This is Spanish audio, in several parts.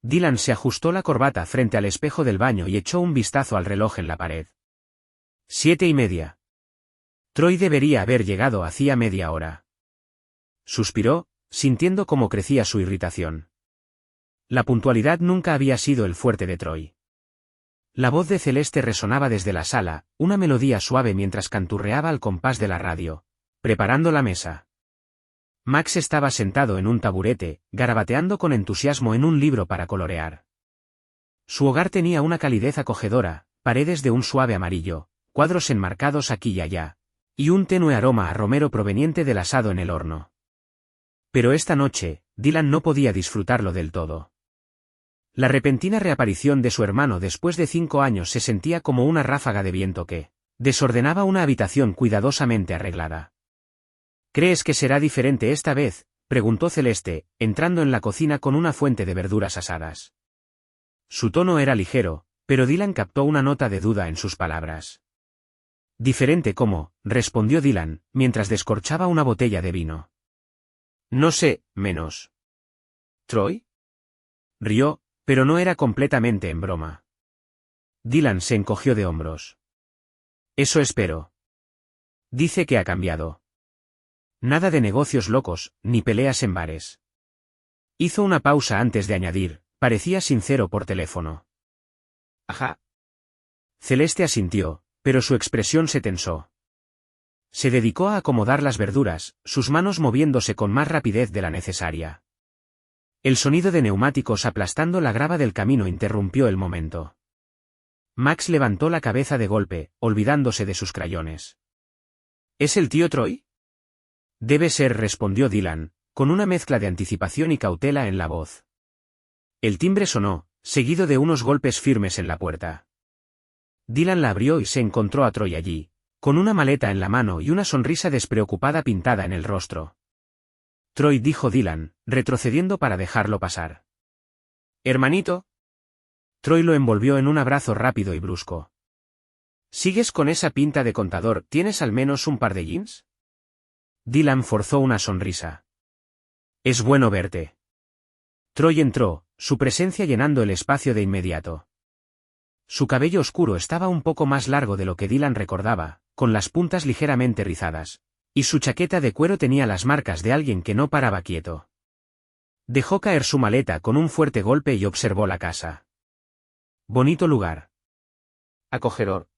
Dylan se ajustó la corbata frente al espejo del baño y echó un vistazo al reloj en la pared. 7:30. Troy debería haber llegado hacía media hora. Suspiró, sintiendo cómo crecía su irritación. La puntualidad nunca había sido el fuerte de Troy. La voz de Celeste resonaba desde la sala, una melodía suave mientras canturreaba al compás de la radio, preparando la mesa. Max estaba sentado en un taburete, garabateando con entusiasmo en un libro para colorear. Su hogar tenía una calidez acogedora, paredes de un suave amarillo, cuadros enmarcados aquí y allá, y un tenue aroma a romero proveniente del asado en el horno. Pero esta noche, Dylan no podía disfrutarlo del todo. La repentina reaparición de su hermano después de 5 años se sentía como una ráfaga de viento que desordenaba una habitación cuidadosamente arreglada. ¿Crees que será diferente esta vez?, preguntó Celeste, entrando en la cocina con una fuente de verduras asadas. Su tono era ligero, pero Dylan captó una nota de duda en sus palabras. «¿Diferente cómo?», respondió Dylan, mientras descorchaba una botella de vino. «No sé, menos». «¿Troy?». Rió, pero no era completamente en broma. Dylan se encogió de hombros. «Eso espero». «Dice que ha cambiado». «Nada de negocios locos, ni peleas en bares». Hizo una pausa antes de añadir, parecía sincero por teléfono. «Ajá». Celeste asintió, pero su expresión se tensó. Se dedicó a acomodar las verduras, sus manos moviéndose con más rapidez de la necesaria. El sonido de neumáticos aplastando la grava del camino interrumpió el momento. Max levantó la cabeza de golpe, olvidándose de sus crayones. ¿Es el tío Troy? Debe ser, respondió Dylan, con una mezcla de anticipación y cautela en la voz. El timbre sonó, seguido de unos golpes firmes en la puerta. Dylan la abrió y se encontró a Troy allí, con una maleta en la mano y una sonrisa despreocupada pintada en el rostro. Troy, dijo Dylan, retrocediendo para dejarlo pasar. ¿Hermanito? Troy lo envolvió en un abrazo rápido y brusco. ¿Sigues con esa pinta de contador? ¿Tienes al menos un par de jeans? Dylan forzó una sonrisa. Es bueno verte. Troy entró, su presencia llenando el espacio de inmediato. Su cabello oscuro estaba un poco más largo de lo que Dylan recordaba, con las puntas ligeramente rizadas, y su chaqueta de cuero tenía las marcas de alguien que no paraba quieto. Dejó caer su maleta con un fuerte golpe y observó la casa. Bonito lugar. Acogedor.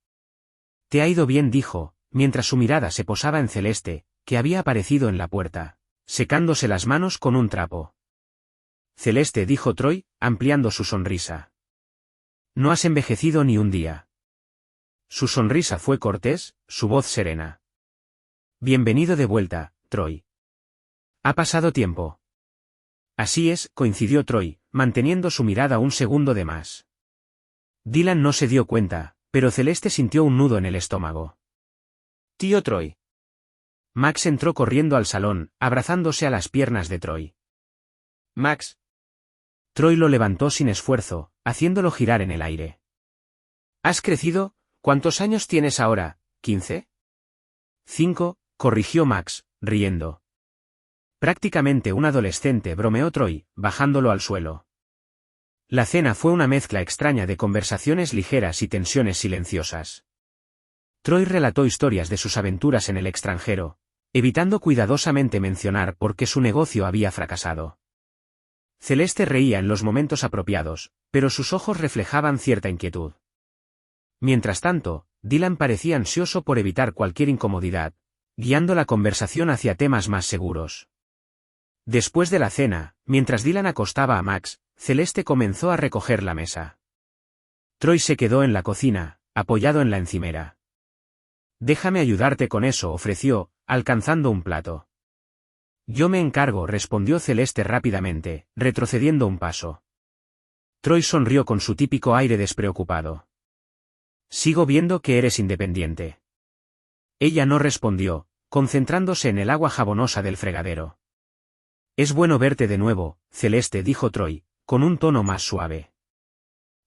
Te ha ido bien, dijo, mientras su mirada se posaba en Celeste, que había aparecido en la puerta, secándose las manos con un trapo. Celeste, dijo Troy, ampliando su sonrisa. No has envejecido ni un día. Su sonrisa fue cortés, su voz serena. Bienvenido de vuelta, Troy. Ha pasado tiempo. Así es, coincidió Troy, manteniendo su mirada un segundo de más. Dylan no se dio cuenta, pero Celeste sintió un nudo en el estómago. Tío Troy. Max entró corriendo al salón, abrazándose a las piernas de Troy. Max. Troy lo levantó sin esfuerzo, haciéndolo girar en el aire. ¿Has crecido? ¿Cuántos años tienes ahora? ¿15? 5, corrigió Max, riendo. Prácticamente un adolescente, bromeó Troy, bajándolo al suelo. La cena fue una mezcla extraña de conversaciones ligeras y tensiones silenciosas. Troy relató historias de sus aventuras en el extranjero, evitando cuidadosamente mencionar por qué su negocio había fracasado. Celeste reía en los momentos apropiados, pero sus ojos reflejaban cierta inquietud. Mientras tanto, Dylan parecía ansioso por evitar cualquier incomodidad, guiando la conversación hacia temas más seguros. Después de la cena, mientras Dylan acostaba a Max, Celeste comenzó a recoger la mesa. Troy se quedó en la cocina, apoyado en la encimera. Déjame ayudarte con eso, ofreció, alcanzando un plato. Yo me encargo, respondió Celeste rápidamente, retrocediendo un paso. Troy sonrió con su típico aire despreocupado. Sigo viendo que eres independiente. Ella no respondió, concentrándose en el agua jabonosa del fregadero. Es bueno verte de nuevo, Celeste, dijo Troy, con un tono más suave.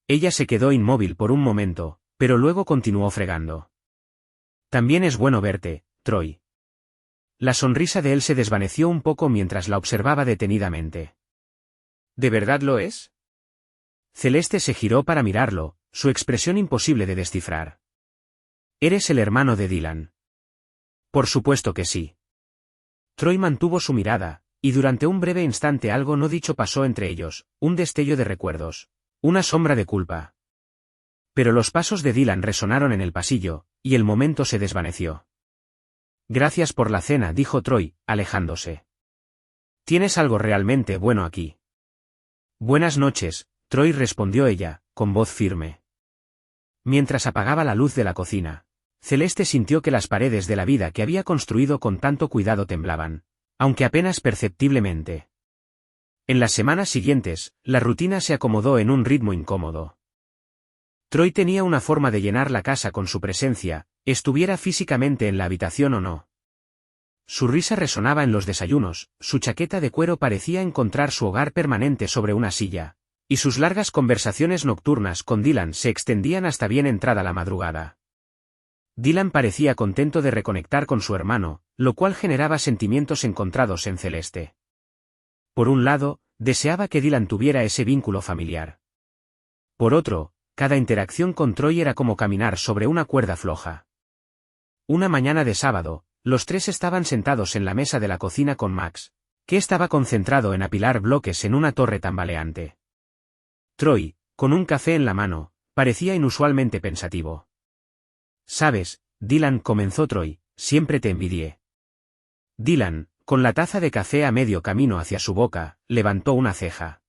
Ella se quedó inmóvil por un momento, pero luego continuó fregando. También es bueno verte, Troy. La sonrisa de él se desvaneció un poco mientras la observaba detenidamente. ¿De verdad lo es? Celeste se giró para mirarlo, su expresión imposible de descifrar. ¿Eres el hermano de Dylan? Por supuesto que sí. Troy mantuvo su mirada, y durante un breve instante algo no dicho pasó entre ellos, un destello de recuerdos, una sombra de culpa. Pero los pasos de Dylan resonaron en el pasillo, y el momento se desvaneció. Gracias por la cena, dijo Troy, alejándose. Tienes algo realmente bueno aquí. Buenas noches, Troy, respondió ella, con voz firme. Mientras apagaba la luz de la cocina, Celeste sintió que las paredes de la vida que había construido con tanto cuidado temblaban, aunque apenas perceptiblemente. En las semanas siguientes, la rutina se acomodó en un ritmo incómodo. Troy tenía una forma de llenar la casa con su presencia, estuviera físicamente en la habitación o no. Su risa resonaba en los desayunos, su chaqueta de cuero parecía encontrar su hogar permanente sobre una silla, y sus largas conversaciones nocturnas con Dylan se extendían hasta bien entrada la madrugada. Dylan parecía contento de reconectar con su hermano, lo cual generaba sentimientos encontrados en Celeste. Por un lado, deseaba que Dylan tuviera ese vínculo familiar. Por otro, cada interacción con Troy era como caminar sobre una cuerda floja. Una mañana de sábado, los tres estaban sentados en la mesa de la cocina con Max, que estaba concentrado en apilar bloques en una torre tambaleante. Troy, con un café en la mano, parecía inusualmente pensativo. «Sabes, Dylan», comenzó Troy, «siempre te envidié». Dylan, con la taza de café a medio camino hacia su boca, levantó una ceja.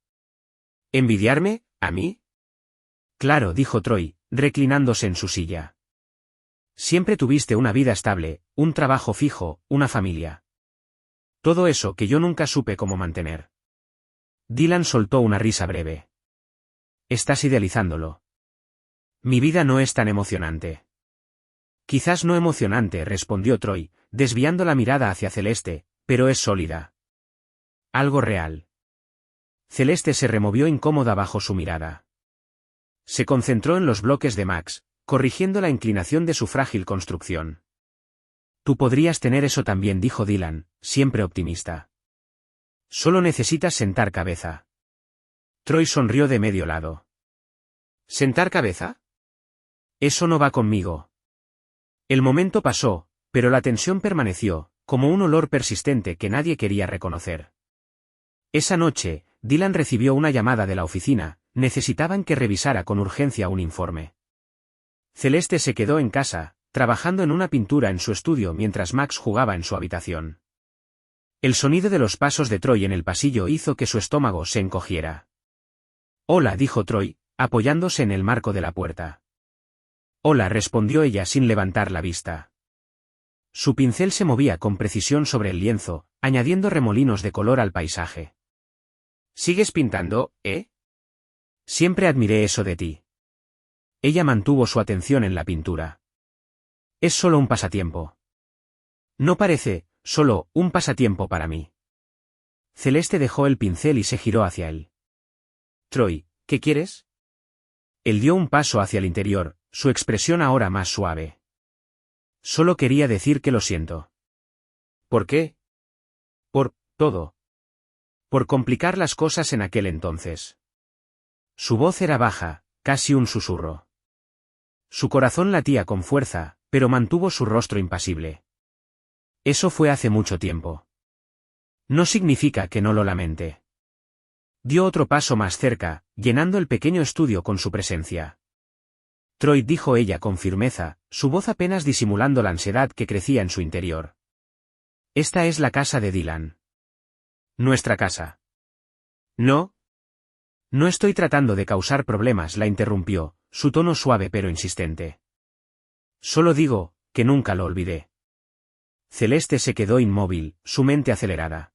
«¿Envidiarme? ¿A mí?» «Claro», dijo Troy, reclinándose en su silla. «Siempre tuviste una vida estable, un trabajo fijo, una familia. Todo eso que yo nunca supe cómo mantener». Dylan soltó una risa breve. «Estás idealizándolo». «Mi vida no es tan emocionante». «Quizás no emocionante», respondió Troy, desviando la mirada hacia Celeste, «pero es sólida. Algo real». Celeste se removió incómoda bajo su mirada. Se concentró en los bloques de Max, corrigiendo la inclinación de su frágil construcción. «Tú podrías tener eso también», dijo Dylan, siempre optimista. «Solo necesitas sentar cabeza». Troy sonrió de medio lado. «¿Sentar cabeza? Eso no va conmigo». El momento pasó, pero la tensión permaneció, como un olor persistente que nadie quería reconocer. Esa noche, Dylan recibió una llamada de la oficina, necesitaban que revisara con urgencia un informe. Celeste se quedó en casa, trabajando en una pintura en su estudio mientras Max jugaba en su habitación. El sonido de los pasos de Troy en el pasillo hizo que su estómago se encogiera. «Hola», dijo Troy, apoyándose en el marco de la puerta. «Hola», respondió ella sin levantar la vista. Su pincel se movía con precisión sobre el lienzo, añadiendo remolinos de color al paisaje. «¿Sigues pintando, eh?» «Siempre admiré eso de ti». Ella mantuvo su atención en la pintura. «Es solo un pasatiempo». «No parece, solo, un pasatiempo para mí». Celeste dejó el pincel y se giró hacia él. «Troy, ¿qué quieres?» Él dio un paso hacia el interior, su expresión ahora más suave. «Solo quería decir que lo siento». «¿Por qué?» «Por todo. Por complicar las cosas en aquel entonces». Su voz era baja, casi un susurro. Su corazón latía con fuerza, pero mantuvo su rostro impasible. «Eso fue hace mucho tiempo. No significa que no lo lamente». Dio otro paso más cerca, llenando el pequeño estudio con su presencia. «Troy», dijo ella con firmeza, su voz apenas disimulando la ansiedad que crecía en su interior. «Esta es la casa de Dylan». «¿Nuestra casa?» «No». «No estoy tratando de causar problemas», la interrumpió, su tono suave pero insistente. «Solo digo, que nunca lo olvidé». Celeste se quedó inmóvil, su mente acelerada.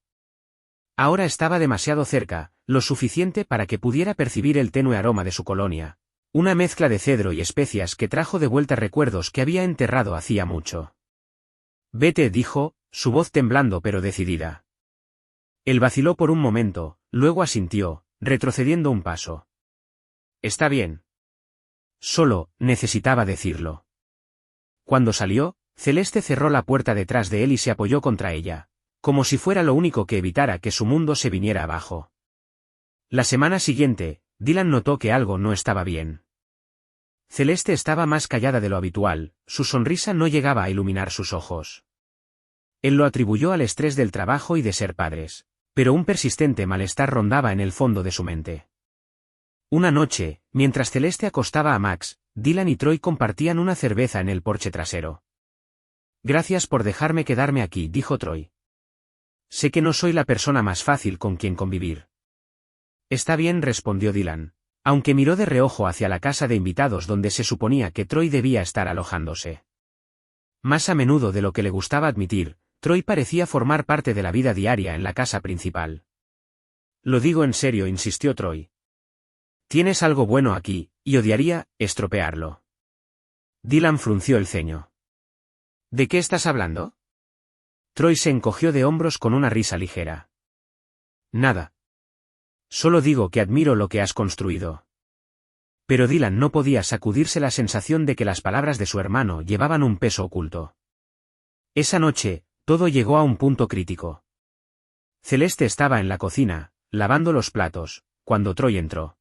Ahora estaba demasiado cerca, lo suficiente para que pudiera percibir el tenue aroma de su colonia. Una mezcla de cedro y especias que trajo de vuelta recuerdos que había enterrado hacía mucho. «Vete», dijo, su voz temblando pero decidida. Él vaciló por un momento, luego asintió, retrocediendo un paso. «Está bien». Solo, necesitaba decirlo. Cuando salió, Celeste cerró la puerta detrás de él y se apoyó contra ella, como si fuera lo único que evitara que su mundo se viniera abajo. La semana siguiente, Dylan notó que algo no estaba bien. Celeste estaba más callada de lo habitual, su sonrisa no llegaba a iluminar sus ojos. Él lo atribuyó al estrés del trabajo y de ser padres, pero un persistente malestar rondaba en el fondo de su mente. Una noche, mientras Celeste acostaba a Max, Dylan y Troy compartían una cerveza en el porche trasero. «Gracias por dejarme quedarme aquí», dijo Troy. «Sé que no soy la persona más fácil con quien convivir». «Está bien», respondió Dylan, aunque miró de reojo hacia la casa de invitados donde se suponía que Troy debía estar alojándose. Más a menudo de lo que le gustaba admitir, Troy parecía formar parte de la vida diaria en la casa principal. «Lo digo en serio», insistió Troy. «Tienes algo bueno aquí, y odiaría estropearlo». Dylan frunció el ceño. «¿De qué estás hablando?» Troy se encogió de hombros con una risa ligera. «Nada. Solo digo que admiro lo que has construido». Pero Dylan no podía sacudirse la sensación de que las palabras de su hermano llevaban un peso oculto. Esa noche, todo llegó a un punto crítico. Celeste estaba en la cocina, lavando los platos, cuando Troy entró.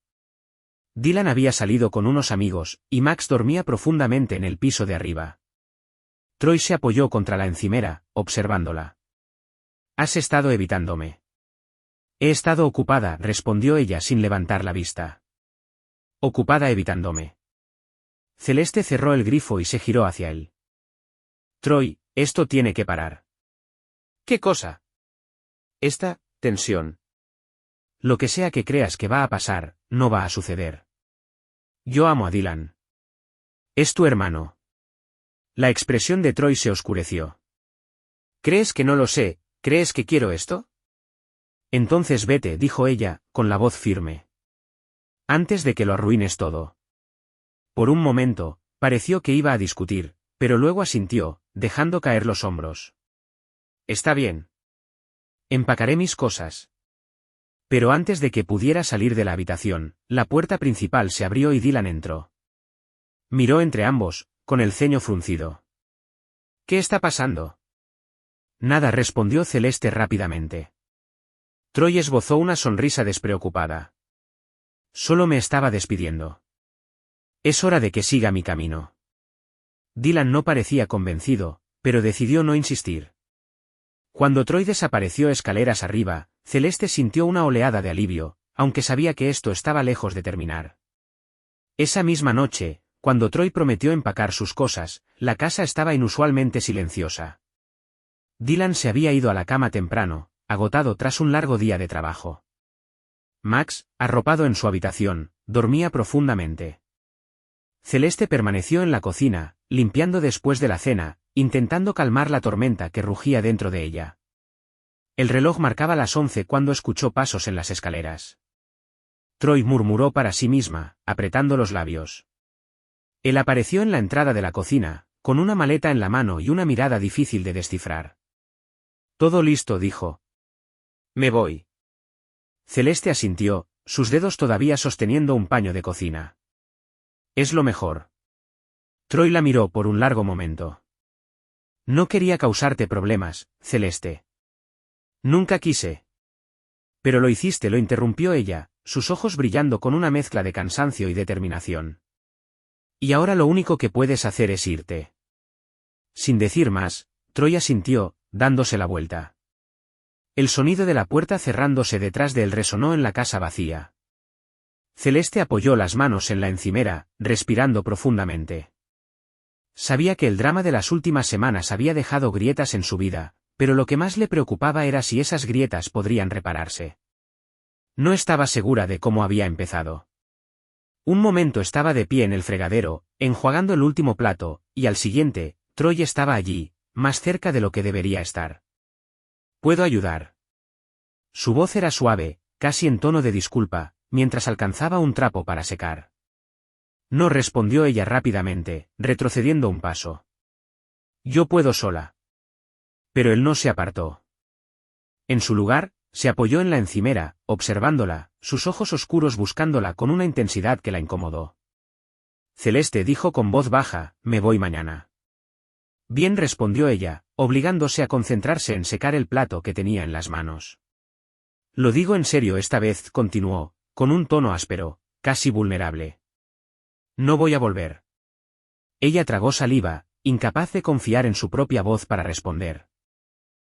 Dylan había salido con unos amigos, y Max dormía profundamente en el piso de arriba. Troy se apoyó contra la encimera, observándola. «Has estado evitándome». «He estado ocupada», respondió ella sin levantar la vista. «Ocupada evitándome». Celeste cerró el grifo y se giró hacia él. «Troy, esto tiene que parar». «¿Qué cosa?» «Esta tensión. Lo que sea que creas que va a pasar, no va a suceder. Yo amo a Dylan. Es tu hermano». La expresión de Troy se oscureció. «¿Crees que no lo sé? ¿Crees que quiero esto?» «Entonces vete», dijo ella, con la voz firme. «Antes de que lo arruines todo». Por un momento, pareció que iba a discutir, pero luego asintió, dejando caer los hombros. «Está bien. Empacaré mis cosas». Pero antes de que pudiera salir de la habitación, la puerta principal se abrió y Dylan entró. Miró entre ambos, con el ceño fruncido. «¿Qué está pasando?» «Nada», respondió Celeste rápidamente. Troy esbozó una sonrisa despreocupada. «Solo me estaba despidiendo. Es hora de que siga mi camino». Dylan no parecía convencido, pero decidió no insistir. Cuando Troy desapareció escaleras arriba, Celeste sintió una oleada de alivio, aunque sabía que esto estaba lejos de terminar. Esa misma noche, cuando Troy prometió empacar sus cosas, la casa estaba inusualmente silenciosa. Dylan se había ido a la cama temprano, agotado tras un largo día de trabajo. Max, arropado en su habitación, dormía profundamente. Celeste permaneció en la cocina, limpiando después de la cena, intentando calmar la tormenta que rugía dentro de ella. El reloj marcaba las 11 cuando escuchó pasos en las escaleras. Troy murmuró para sí misma, apretando los labios. Él apareció en la entrada de la cocina, con una maleta en la mano y una mirada difícil de descifrar. «Todo listo», dijo. «Me voy». Celeste asintió, sus dedos todavía sosteniendo un paño de cocina. «Es lo mejor». Troy la miró por un largo momento. «No quería causarte problemas, Celeste». «Nunca quise». «Pero lo hiciste», lo interrumpió ella, sus ojos brillando con una mezcla de cansancio y determinación. «Y ahora lo único que puedes hacer es irte». Sin decir más, Troy asintió, dándose la vuelta. El sonido de la puerta cerrándose detrás de él resonó en la casa vacía. Celeste apoyó las manos en la encimera, respirando profundamente. Sabía que el drama de las últimas semanas había dejado grietas en su vida, pero lo que más le preocupaba era si esas grietas podrían repararse. No estaba segura de cómo había empezado. Un momento estaba de pie en el fregadero, enjuagando el último plato, y al siguiente, Troy estaba allí, más cerca de lo que debería estar. «¿Puedo ayudar?» Su voz era suave, casi en tono de disculpa, mientras alcanzaba un trapo para secar. «No», respondió ella rápidamente, retrocediendo un paso. «Yo puedo sola». Pero él no se apartó. En su lugar, se apoyó en la encimera, observándola, sus ojos oscuros buscándola con una intensidad que la incomodó. «Celeste», dijo con voz baja, «me voy mañana». «Bien», respondió ella, obligándose a concentrarse en secar el plato que tenía en las manos. «Lo digo en serio esta vez», continuó, con un tono áspero, casi vulnerable. No voy a volver. Ella tragó saliva, incapaz de confiar en su propia voz para responder.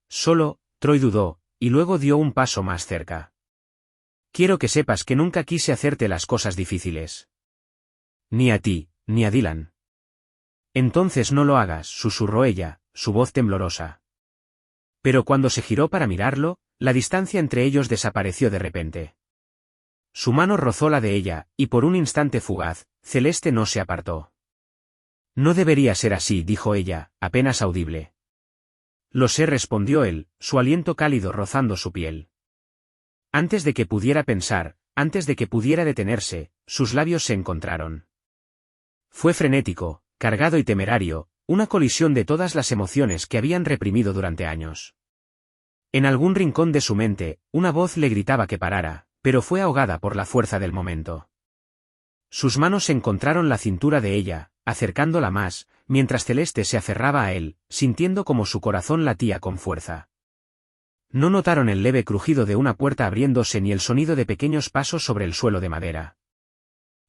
Solo, Troy dudó, y luego dio un paso más cerca. Quiero que sepas que nunca quise hacerte las cosas difíciles. Ni a ti, ni a Dylan. Entonces no lo hagas, susurró ella, su voz temblorosa. Pero cuando se giró para mirarlo, la distancia entre ellos desapareció de repente. Su mano rozó la de ella, y por un instante fugaz, Celeste no se apartó. No debería ser así, dijo ella, apenas audible. Lo sé, respondió él, su aliento cálido rozando su piel. Antes de que pudiera pensar, antes de que pudiera detenerse, sus labios se encontraron. Fue frenético, cargado y temerario, una colisión de todas las emociones que habían reprimido durante años. En algún rincón de su mente, una voz le gritaba que parara, pero fue ahogada por la fuerza del momento. Sus manos encontraron la cintura de ella, acercándola más, mientras Celeste se aferraba a él, sintiendo como su corazón latía con fuerza. No notaron el leve crujido de una puerta abriéndose ni el sonido de pequeños pasos sobre el suelo de madera.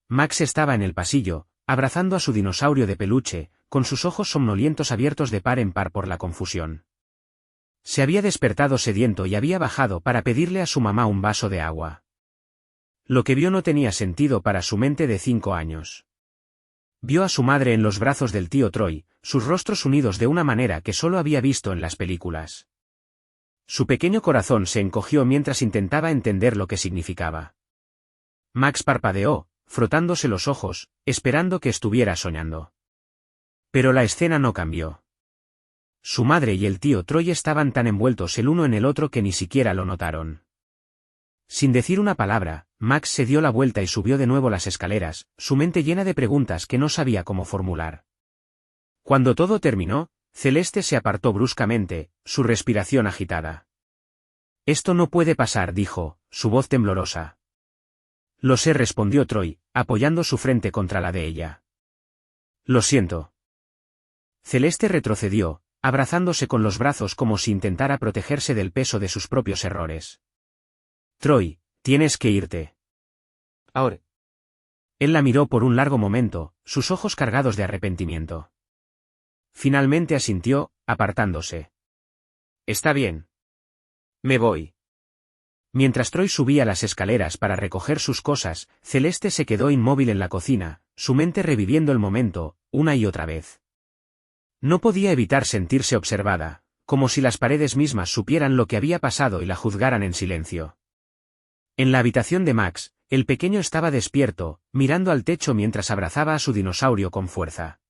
Max estaba en el pasillo, abrazando a su dinosaurio de peluche, con sus ojos somnolientos abiertos de par en par por la confusión. Se había despertado sediento y había bajado para pedirle a su mamá un vaso de agua. Lo que vio no tenía sentido para su mente de 5 años. Vio a su madre en los brazos del tío Troy, sus rostros unidos de una manera que solo había visto en las películas. Su pequeño corazón se encogió mientras intentaba entender lo que significaba. Max parpadeó, frotándose los ojos, esperando que estuviera soñando. Pero la escena no cambió. Su madre y el tío Troy estaban tan envueltos el uno en el otro que ni siquiera lo notaron. Sin decir una palabra, Max se dio la vuelta y subió de nuevo las escaleras, su mente llena de preguntas que no sabía cómo formular. Cuando todo terminó, Celeste se apartó bruscamente, su respiración agitada. Esto no puede pasar, dijo, su voz temblorosa. Lo sé, respondió Troy, apoyando su frente contra la de ella. Lo siento. Celeste retrocedió, abrazándose con los brazos como si intentara protegerse del peso de sus propios errores. Troy, tienes que irte. Ahora. Él la miró por un largo momento, sus ojos cargados de arrepentimiento. Finalmente asintió, apartándose. Está bien. Me voy. Mientras Troy subía las escaleras para recoger sus cosas, Celeste se quedó inmóvil en la cocina, su mente reviviendo el momento, una y otra vez. No podía evitar sentirse observada, como si las paredes mismas supieran lo que había pasado y la juzgaran en silencio. En la habitación de Max, el pequeño estaba despierto, mirando al techo mientras abrazaba a su dinosaurio con fuerza.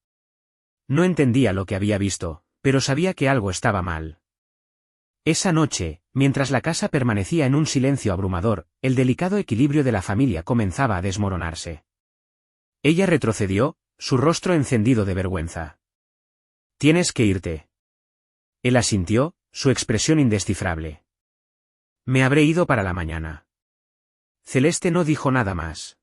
No entendía lo que había visto, pero sabía que algo estaba mal. Esa noche, mientras la casa permanecía en un silencio abrumador, el delicado equilibrio de la familia comenzaba a desmoronarse. Ella retrocedió, su rostro encendido de vergüenza. Tienes que irte. Él asintió, su expresión indescifrable. Me habré ido para la mañana. Celeste no dijo nada más.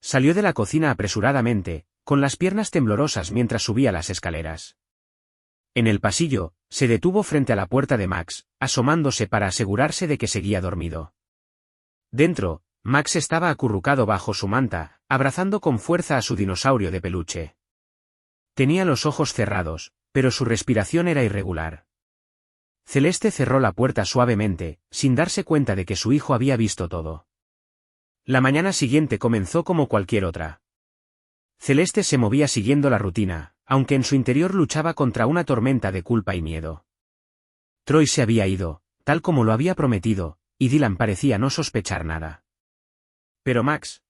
Salió de la cocina apresuradamente, con las piernas temblorosas mientras subía las escaleras. En el pasillo, se detuvo frente a la puerta de Max, asomándose para asegurarse de que seguía dormido. Dentro, Max estaba acurrucado bajo su manta, abrazando con fuerza a su dinosaurio de peluche. Tenía los ojos cerrados, pero su respiración era irregular. Celeste cerró la puerta suavemente, sin darse cuenta de que su hijo había visto todo. La mañana siguiente comenzó como cualquier otra. Celeste se movía siguiendo la rutina, aunque en su interior luchaba contra una tormenta de culpa y miedo. Troy se había ido, tal como lo había prometido, y Dylan parecía no sospechar nada. Pero Max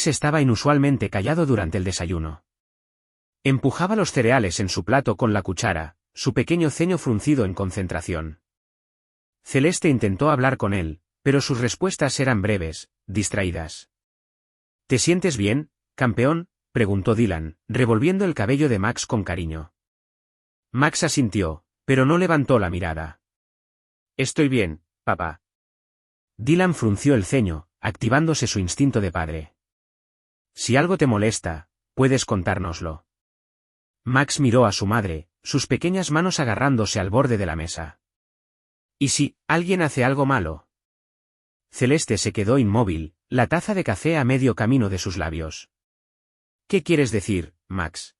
estaba inusualmente callado durante el desayuno. Empujaba los cereales en su plato con la cuchara, su pequeño ceño fruncido en concentración. Celeste intentó hablar con él, pero sus respuestas eran breves, distraídas. ¿Te sientes bien, campeón?, preguntó Dylan, revolviendo el cabello de Max con cariño. Max asintió, pero no levantó la mirada. Estoy bien, papá. Dylan frunció el ceño, activándose su instinto de padre. Si algo te molesta, puedes contárnoslo. Max miró a su madre, sus pequeñas manos agarrándose al borde de la mesa. ¿Y si alguien hace algo malo? Celeste se quedó inmóvil, la taza de café a medio camino de sus labios. ¿Qué quieres decir, Max?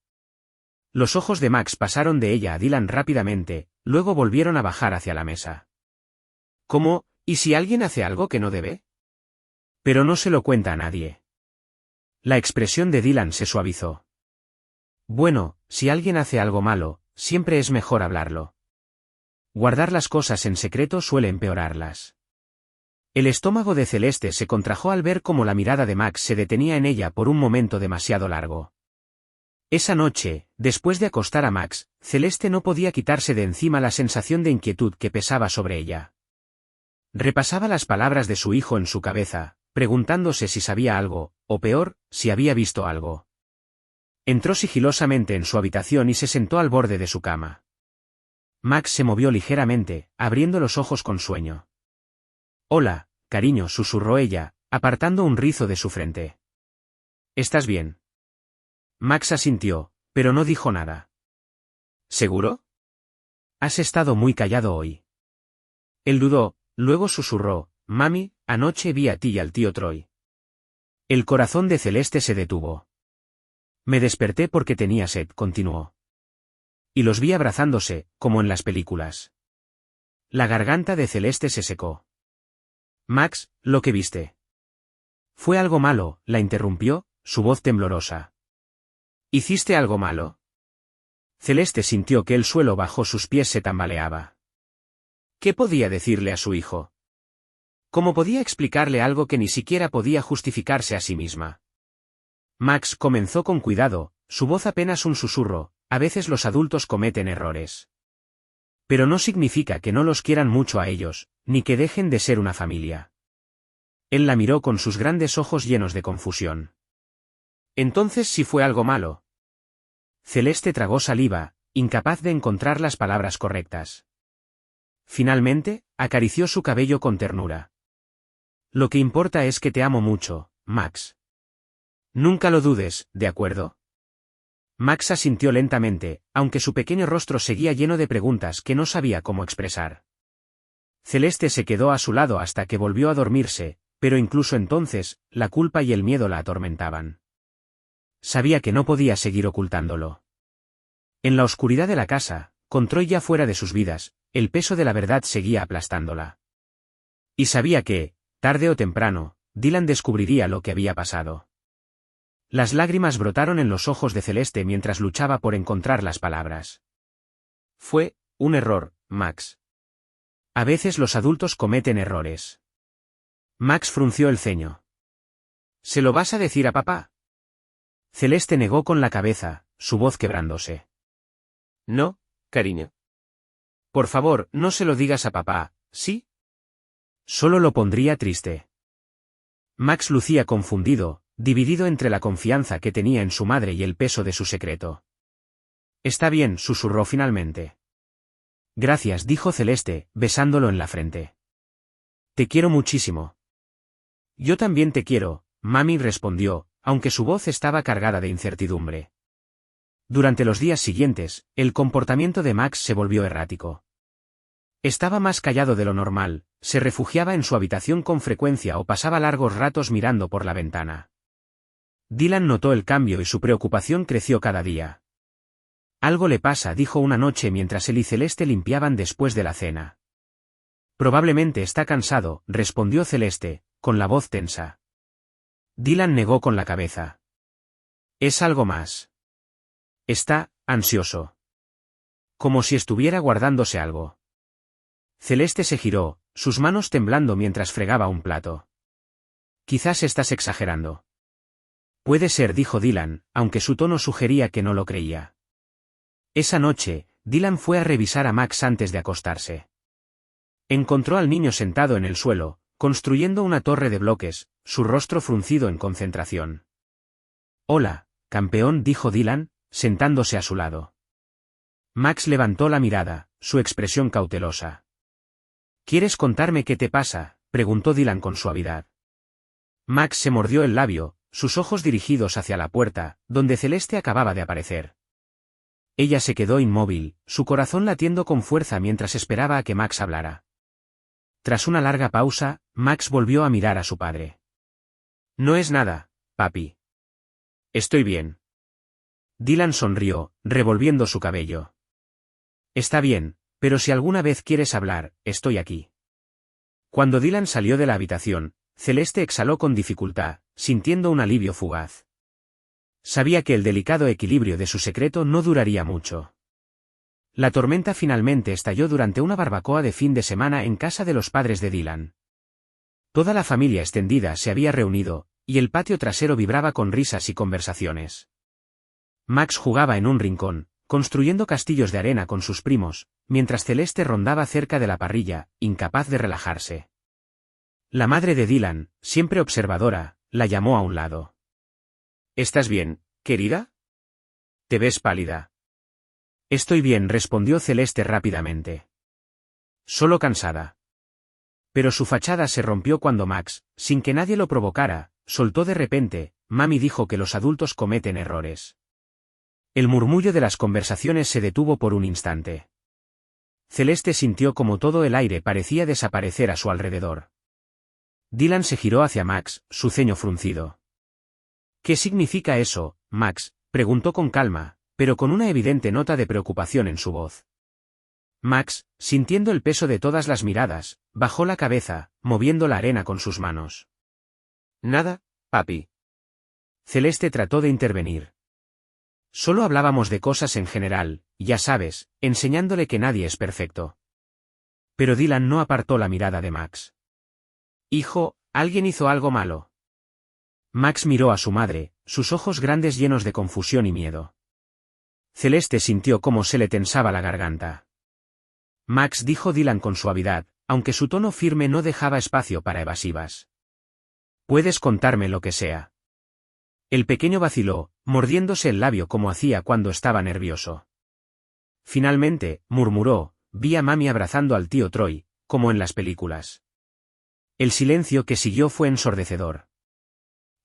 Los ojos de Max pasaron de ella a Dylan rápidamente, luego volvieron a bajar hacia la mesa. ¿Cómo? ¿Y si alguien hace algo que no debe? Pero no se lo cuenta a nadie. La expresión de Dylan se suavizó. Bueno, si alguien hace algo malo, siempre es mejor hablarlo. Guardar las cosas en secreto suele empeorarlas. El estómago de Celeste se contrajo al ver cómo la mirada de Max se detenía en ella por un momento demasiado largo. Esa noche, después de acostar a Max, Celeste no podía quitarse de encima la sensación de inquietud que pesaba sobre ella. Repasaba las palabras de su hijo en su cabeza, preguntándose si sabía algo, o peor, si había visto algo. Entró sigilosamente en su habitación y se sentó al borde de su cama. Max se movió ligeramente, abriendo los ojos con sueño. «Hola, cariño», susurró ella, apartando un rizo de su frente. «¿Estás bien?» Max asintió, pero no dijo nada. «¿Seguro? Has estado muy callado hoy». Él dudó, luego susurró: «Mami, anoche vi a ti y al tío Troy». El corazón de Celeste se detuvo. «Me desperté porque tenía sed», continuó. «Y los vi abrazándose, como en las películas». La garganta de Celeste se secó. «Max, ¿lo que viste?» «Fue algo malo», la interrumpió, su voz temblorosa. «¿Hiciste algo malo?» Celeste sintió que el suelo bajo sus pies se tambaleaba. ¿Qué podía decirle a su hijo? ¿Cómo podía explicarle algo que ni siquiera podía justificarse a sí misma? Max comenzó con cuidado, su voz apenas un susurro: «A veces los adultos cometen errores. Pero no significa que no los quieran mucho a ellos, ni que dejen de ser una familia». Él la miró con sus grandes ojos llenos de confusión. «Entonces sí fue algo malo». Celeste tragó saliva, incapaz de encontrar las palabras correctas. Finalmente, acarició su cabello con ternura. «Lo que importa es que te amo mucho, Max. Nunca lo dudes, ¿de acuerdo?» Max asintió lentamente, aunque su pequeño rostro seguía lleno de preguntas que no sabía cómo expresar. Celeste se quedó a su lado hasta que volvió a dormirse, pero incluso entonces, la culpa y el miedo la atormentaban. Sabía que no podía seguir ocultándolo. En la oscuridad de la casa, con Troy ya fuera de sus vidas, el peso de la verdad seguía aplastándola. Y sabía que, tarde o temprano, Dylan descubriría lo que había pasado. Las lágrimas brotaron en los ojos de Celeste mientras luchaba por encontrar las palabras. «Fue un error, Max. A veces los adultos cometen errores». Max frunció el ceño. «¿Se lo vas a decir a papá?» Celeste negó con la cabeza, su voz quebrándose. «No, cariño. Por favor, no se lo digas a papá, ¿sí? Solo lo pondría triste». Max lucía confundido, dividido entre la confianza que tenía en su madre y el peso de su secreto. «Está bien», susurró finalmente. «Gracias», dijo Celeste, besándolo en la frente. «Te quiero muchísimo». «Yo también te quiero», mami respondió, aunque su voz estaba cargada de incertidumbre. Durante los días siguientes, el comportamiento de Max se volvió errático. Estaba más callado de lo normal, se refugiaba en su habitación con frecuencia o pasaba largos ratos mirando por la ventana. Dylan notó el cambio y su preocupación creció cada día. «Algo le pasa», dijo una noche mientras él y Celeste limpiaban después de la cena. «Probablemente está cansado», respondió Celeste, con la voz tensa. Dylan negó con la cabeza. «Es algo más. Está ansioso. Como si estuviera guardándose algo». Celeste se giró, sus manos temblando mientras fregaba un plato. «Quizás estás exagerando». «Puede ser», dijo Dylan, aunque su tono sugería que no lo creía. Esa noche, Dylan fue a revisar a Max antes de acostarse. Encontró al niño sentado en el suelo, construyendo una torre de bloques, su rostro fruncido en concentración. «Hola, campeón», dijo Dylan, sentándose a su lado. Max levantó la mirada, su expresión cautelosa. «¿Quieres contarme qué te pasa?», preguntó Dylan con suavidad. Max se mordió el labio, sus ojos dirigidos hacia la puerta, donde Celeste acababa de aparecer. Ella se quedó inmóvil, su corazón latiendo con fuerza mientras esperaba a que Max hablara. Tras una larga pausa, Max volvió a mirar a su padre. No es nada, papi. Estoy bien. Dylan sonrió, revolviendo su cabello. Está bien, pero si alguna vez quieres hablar, estoy aquí. Cuando Dylan salió de la habitación, Celeste exhaló con dificultad, sintiendo un alivio fugaz. Sabía que el delicado equilibrio de su secreto no duraría mucho. La tormenta finalmente estalló durante una barbacoa de fin de semana en casa de los padres de Dylan. Toda la familia extendida se había reunido, y el patio trasero vibraba con risas y conversaciones. Max jugaba en un rincón, construyendo castillos de arena con sus primos, mientras Celeste rondaba cerca de la parrilla, incapaz de relajarse. La madre de Dylan, siempre observadora, la llamó a un lado. ¿Estás bien, querida? Te ves pálida. Estoy bien, respondió Celeste rápidamente. Solo cansada. Pero su fachada se rompió cuando Max, sin que nadie lo provocara, soltó de repente: Mami dijo que los adultos cometen errores. El murmullo de las conversaciones se detuvo por un instante. Celeste sintió como todo el aire parecía desaparecer a su alrededor. Dylan se giró hacia Max, su ceño fruncido. ¿Qué significa eso, Max?, preguntó con calma, pero con una evidente nota de preocupación en su voz. Max, sintiendo el peso de todas las miradas, bajó la cabeza, moviendo la arena con sus manos. Nada, papi. Celeste trató de intervenir. Solo hablábamos de cosas en general, ya sabes, enseñándole que nadie es perfecto. Pero Dylan no apartó la mirada de Max. Hijo, ¿alguien hizo algo malo? Max miró a su madre, sus ojos grandes llenos de confusión y miedo. Celeste sintió cómo se le tensaba la garganta. Max, dijo Dylan con suavidad, aunque su tono firme no dejaba espacio para evasivas. Puedes contarme lo que sea. El pequeño vaciló, mordiéndose el labio como hacía cuando estaba nervioso. Finalmente, murmuró, vi a mami abrazando al tío Troy, como en las películas. El silencio que siguió fue ensordecedor.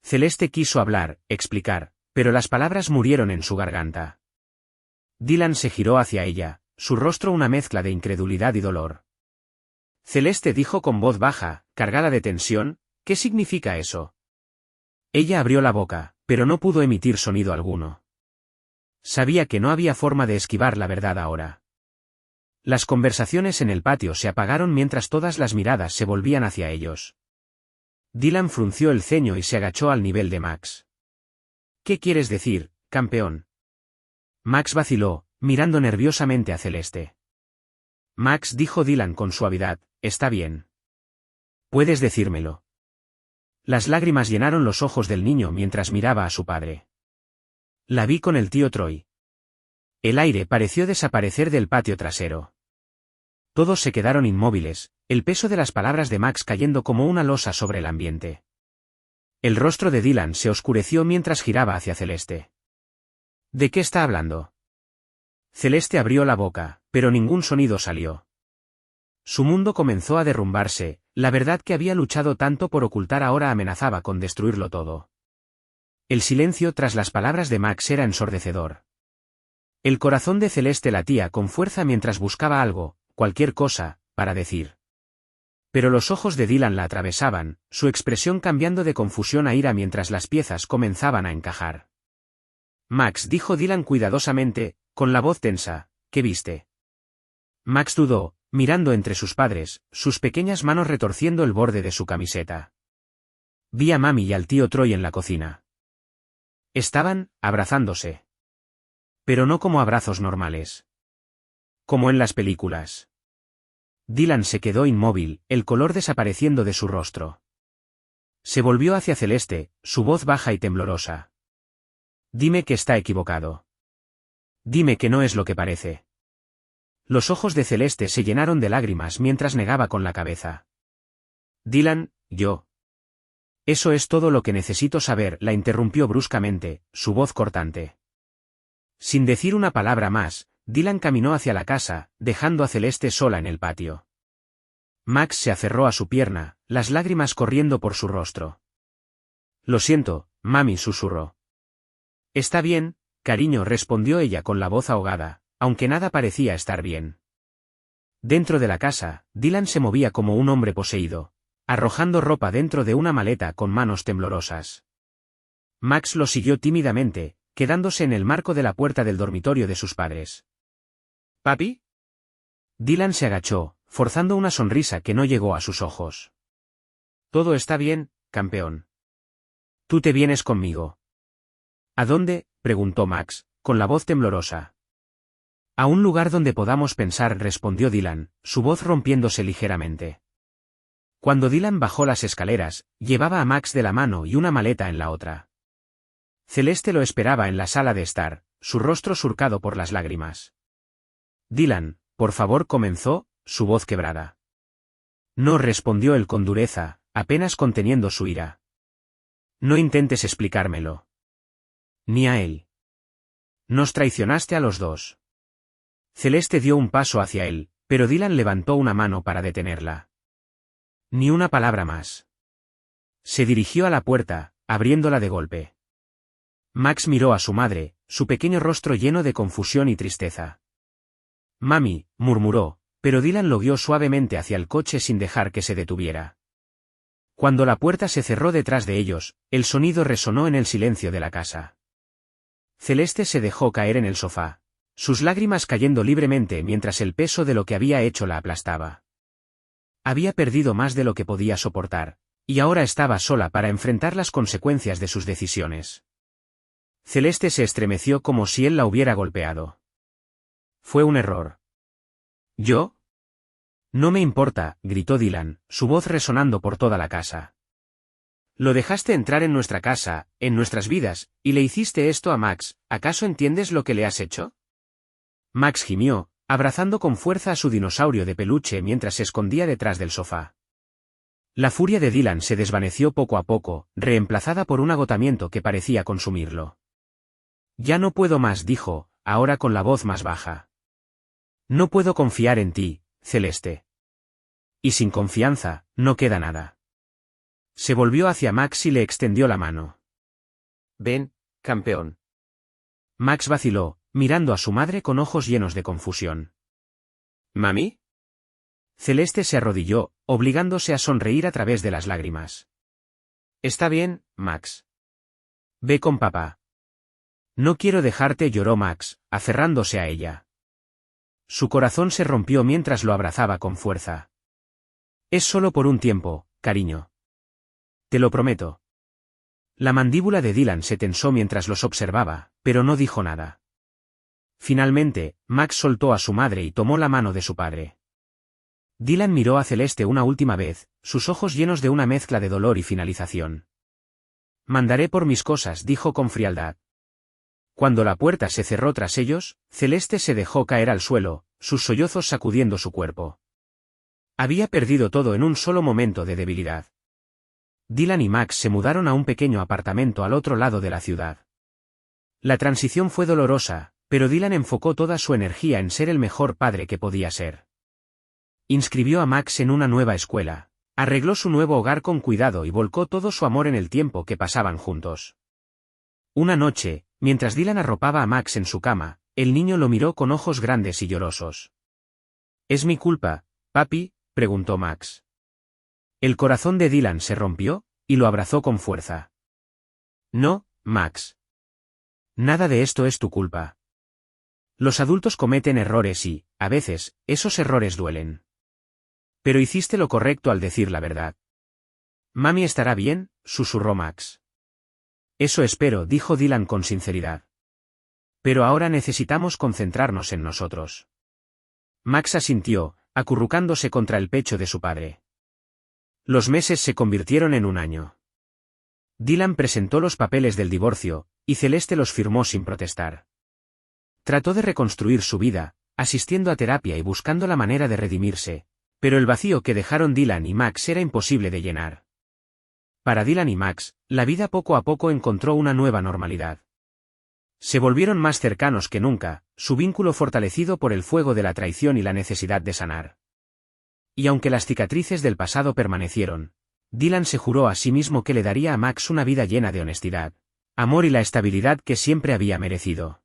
Celeste quiso hablar, explicar, pero las palabras murieron en su garganta. Dylan se giró hacia ella, su rostro una mezcla de incredulidad y dolor. Celeste, dijo con voz baja, cargada de tensión, ¿qué significa eso? Ella abrió la boca, pero no pudo emitir sonido alguno. Sabía que no había forma de esquivar la verdad ahora. Las conversaciones en el patio se apagaron mientras todas las miradas se volvían hacia ellos. Dylan frunció el ceño y se agachó al nivel de Max. ¿Qué quieres decir, campeón? Max vaciló, mirando nerviosamente a Celeste. Max, dijo Dylan con suavidad, está bien. Puedes decírmelo. Las lágrimas llenaron los ojos del niño mientras miraba a su padre. La vi con el tío Troy. El aire pareció desaparecer del patio trasero. Todos se quedaron inmóviles, el peso de las palabras de Max cayendo como una losa sobre el ambiente. El rostro de Dylan se oscureció mientras giraba hacia Celeste. ¿De qué está hablando? Celeste abrió la boca, pero ningún sonido salió. Su mundo comenzó a derrumbarse, la verdad que había luchado tanto por ocultar ahora amenazaba con destruirlo todo. El silencio tras las palabras de Max era ensordecedor. El corazón de Celeste latía con fuerza mientras buscaba algo, cualquier cosa, para decir. Pero los ojos de Dylan la atravesaban, su expresión cambiando de confusión a ira mientras las piezas comenzaban a encajar. Max, dijo Dylan cuidadosamente, con la voz tensa, ¿qué viste? Max dudó, mirando entre sus padres, sus pequeñas manos retorciendo el borde de su camiseta. Vi a mami y al tío Troy en la cocina. Estaban abrazándose. Pero no como abrazos normales. Como en las películas. Dylan se quedó inmóvil, el color desapareciendo de su rostro. Se volvió hacia Celeste, su voz baja y temblorosa. Dime que está equivocado. Dime que no es lo que parece. Los ojos de Celeste se llenaron de lágrimas mientras negaba con la cabeza. Dylan, yo. Eso es todo lo que necesito saber, la interrumpió bruscamente, su voz cortante. Sin decir una palabra más, Dylan caminó hacia la casa, dejando a Celeste sola en el patio. Max se aferró a su pierna, las lágrimas corriendo por su rostro. Lo siento, mami, susurró. Está bien, cariño, respondió ella con la voz ahogada, aunque nada parecía estar bien. Dentro de la casa, Dylan se movía como un hombre poseído. arrojando ropa dentro de una maleta con manos temblorosas. Max lo siguió tímidamente, quedándose en el marco de la puerta del dormitorio de sus padres. ¿Papi? Dylan se agachó, forzando una sonrisa que no llegó a sus ojos. Todo está bien, campeón. Tú te vienes conmigo. ¿A dónde?, preguntó Max, con la voz temblorosa. A un lugar donde podamos pensar, respondió Dylan, su voz rompiéndose ligeramente. Cuando Dylan bajó las escaleras, llevaba a Max de la mano y una maleta en la otra. Celeste lo esperaba en la sala de estar, su rostro surcado por las lágrimas. Dylan, por favor, comenzó, su voz quebrada. No, respondió él con dureza, apenas conteniendo su ira. No intentes explicármelo. Ni a él. Nos traicionaste a los dos. Celeste dio un paso hacia él, pero Dylan levantó una mano para detenerla. Ni una palabra más. Se dirigió a la puerta, abriéndola de golpe. Max miró a su madre, su pequeño rostro lleno de confusión y tristeza. Mami, murmuró, pero Dylan lo guió suavemente hacia el coche sin dejar que se detuviera. Cuando la puerta se cerró detrás de ellos, el sonido resonó en el silencio de la casa. Celeste se dejó caer en el sofá, sus lágrimas cayendo libremente mientras el peso de lo que había hecho la aplastaba. Había perdido más de lo que podía soportar, y ahora estaba sola para enfrentar las consecuencias de sus decisiones. Celeste se estremeció como si él la hubiera golpeado. Fue un error. ¿Yo? No me importa, gritó Dylan, su voz resonando por toda la casa. Lo dejaste entrar en nuestra casa, en nuestras vidas, y le hiciste esto a Max, ¿acaso entiendes lo que le has hecho? Max gimió, abrazando con fuerza a su dinosaurio de peluche mientras se escondía detrás del sofá. La furia de Dylan se desvaneció poco a poco, reemplazada por un agotamiento que parecía consumirlo. Ya no puedo más, dijo, ahora con la voz más baja. No puedo confiar en ti, Celeste. Y sin confianza, no queda nada. Se volvió hacia Max y le extendió la mano. Ven, campeón. Max vaciló, mirando a su madre con ojos llenos de confusión. ¿Mami? Celeste se arrodilló, obligándose a sonreír a través de las lágrimas. Está bien, Max. Ve con papá. No quiero dejarte, lloró Max, aferrándose a ella. Su corazón se rompió mientras lo abrazaba con fuerza. Es solo por un tiempo, cariño. Te lo prometo. La mandíbula de Dylan se tensó mientras los observaba, pero no dijo nada. Finalmente, Max soltó a su madre y tomó la mano de su padre. Dylan miró a Celeste una última vez, sus ojos llenos de una mezcla de dolor y finalización. Mandaré por mis cosas, dijo con frialdad. Cuando la puerta se cerró tras ellos, Celeste se dejó caer al suelo, sus sollozos sacudiendo su cuerpo. Había perdido todo en un solo momento de debilidad. Dylan y Max se mudaron a un pequeño apartamento al otro lado de la ciudad. La transición fue dolorosa, pero Dylan enfocó toda su energía en ser el mejor padre que podía ser. Inscribió a Max en una nueva escuela, arregló su nuevo hogar con cuidado y volcó todo su amor en el tiempo que pasaban juntos. Una noche, mientras Dylan arropaba a Max en su cama, el niño lo miró con ojos grandes y llorosos. ¿Es mi culpa, papi?, preguntó Max. El corazón de Dylan se rompió, y lo abrazó con fuerza. No, Max. Nada de esto es tu culpa. Los adultos cometen errores y, a veces, esos errores duelen. Pero hiciste lo correcto al decir la verdad. Mami estará bien, susurró Max. Eso espero, dijo Dylan con sinceridad. Pero ahora necesitamos concentrarnos en nosotros. Max asintió, acurrucándose contra el pecho de su padre. Los meses se convirtieron en un año. Dylan presentó los papeles del divorcio, y Celeste los firmó sin protestar. Trató de reconstruir su vida, asistiendo a terapia y buscando la manera de redimirse, pero el vacío que dejaron Dylan y Max era imposible de llenar. Para Dylan y Max, la vida poco a poco encontró una nueva normalidad. Se volvieron más cercanos que nunca, su vínculo fortalecido por el fuego de la traición y la necesidad de sanar. Y aunque las cicatrices del pasado permanecieron, Dylan se juró a sí mismo que le daría a Max una vida llena de honestidad, amor y la estabilidad que siempre había merecido.